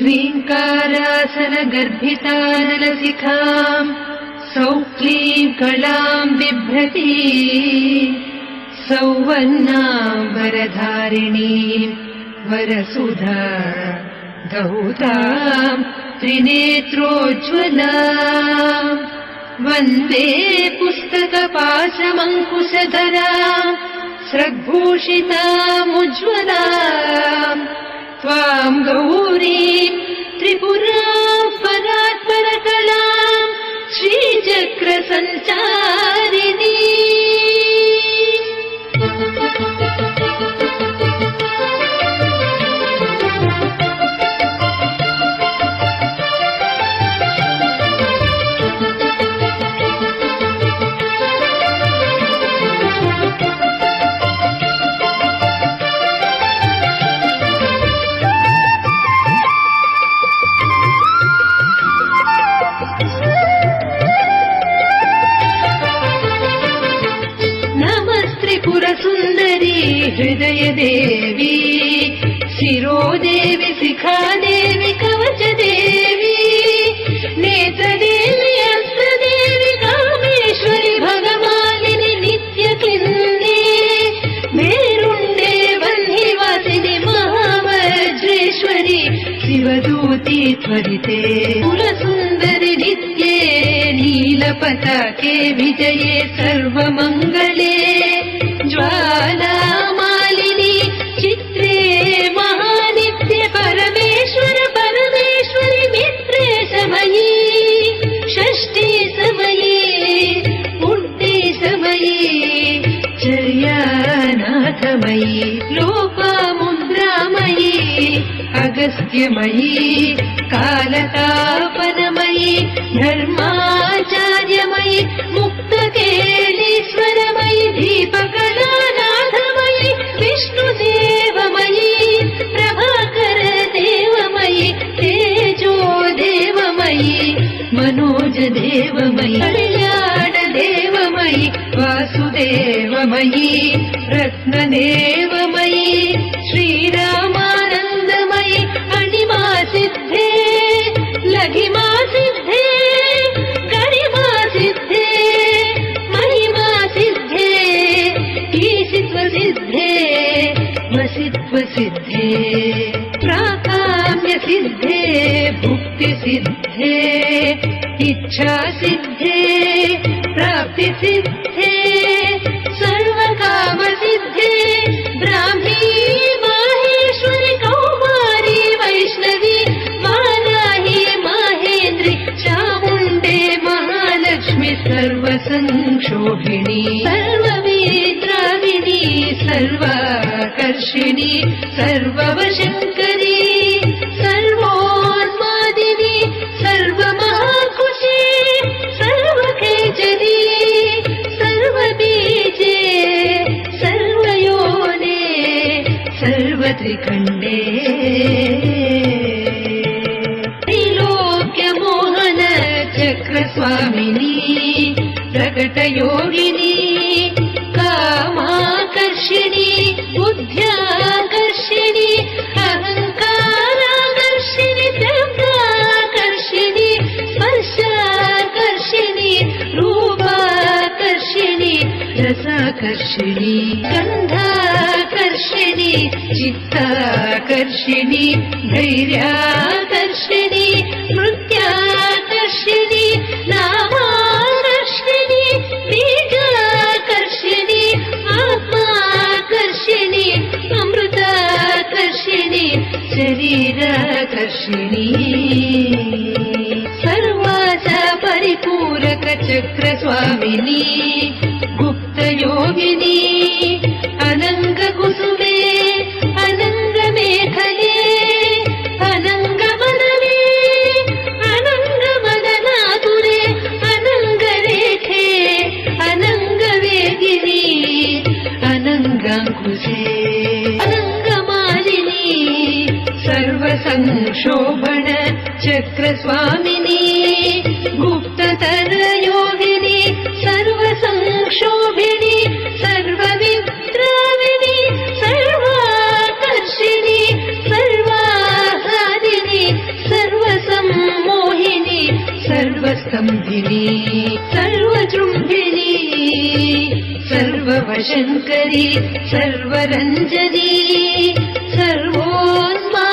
ह्रीङ्कारासनगर्भितानलशिखाम् सौक्लीम् कलाम् बिभ्रती सौवर्णाम् वरधारिणीम् वरसुधा धौताम् त्रिनेत्रोज्ज्वलाम् वन्दे पुस्तकपाशमङ्कुशधराम् स्रग्भूषितामुज्ज्वलाम् त्वाम् गौरीम् त्रिपुराम् परात्परकलाम् श्रीचक्रसञ्चारिणी हृदय देवी शिरोदेवी शिखादेवी कवचदेवी नेत्रदेवी अस्त्रदेवी कामेश्वरी भगमालिनी नित्यक्लिन्ने मेरुण्डे वह्निवासिनी महावज्रेश्वरी शिवदूती त्वरिते कुलसुन्दरि नित्ये नीलपताके विजये सर्वमङ्गले ज्वालामालिनी चित्रे महानित्य परमेश्वर परमेश्वरि मित्रे समये षष्ठी समये पुण्ये समये चर्यानाथमयी लोपामुद्रामयी अगस्त्यमयी कालतापनमयी धर्माचार्यमयी मुक्तकेलीश्वरमयी दीपकलानाथमयी विष्णुदेवमयी प्रभाकर देवमयी तेजो देवमयी मनोज देवमयी कल्याण देवमयी वासुदेवमयी रत्नदेवमयी श्रीरामानन्दमयी अणिमा सिद्धे लघिमा सिद्धे गरिमा सिद्धे महिमा सिद्धे ईशित्व सिद्धे वसित्व सिद्धे प्राकाम्य सिद्धे भुक्ति सिद्धे इच्छा सिद्धे प्राप्ति सिद्धे सर्वकाम सिद्धे ब्राह्मी माहेश्वरी कौमारी वैष्णवी वाराही माहेन्द्री चामुण्डे महालक्ष्मी सर्वसंक्षोभिणी सर्ववेद्राविणी सर्वाकर्षिणी सर्ववशङ्करी सर्वोन्मादिनी सर्वमहाकुशी सर्वखेचरी सर्वबीजे सर्वयोने सर्वत्रिखण्डे त्रैलोक्यमोहन चक्रस्वामिनी प्रकटयोगिनी कामाकर्षिणी बुद्ध्याकर्षिणी अहङ्काराकर्षिणी शब्दाकर्षिणी स्पर्शाकर्षिणी रूपाकर्षिणी रसाकर्षिणी गन्धाकर्षिणी चित्ताकर्षिणी धैर्याकर्षिणी नृत्याकर्षिणी नामाकर्षिणी बीजाकर्षिणी आत्माकर्षिणी अमृताकर्षिणी शरीराकर्षिणी सर्वाचा परिपूरक चक्रस्वामिनी गुप्तयोगिनी अनङ्गकुसुमे अनङ्गमेखले अनङ्गमदने अनङ्गमदनातुरे अनङ्गरेखे अनङ्गवेगिनी अनङ्गाङ्कुशे अनङ्गमालिनी सर्वसंक्षोभण चक्रस्वामिनी गुप्ततरयोगिनी सर्वसंक्षोभिणी सर्वविद्राविणी सर्वाकर्षिणी सर्वाहारिणी सर्वस्तम्भिनी सर्वजृम्भिणी सर्ववशङ्करी सर्वरञ्जनी सर्वोन्मादिनी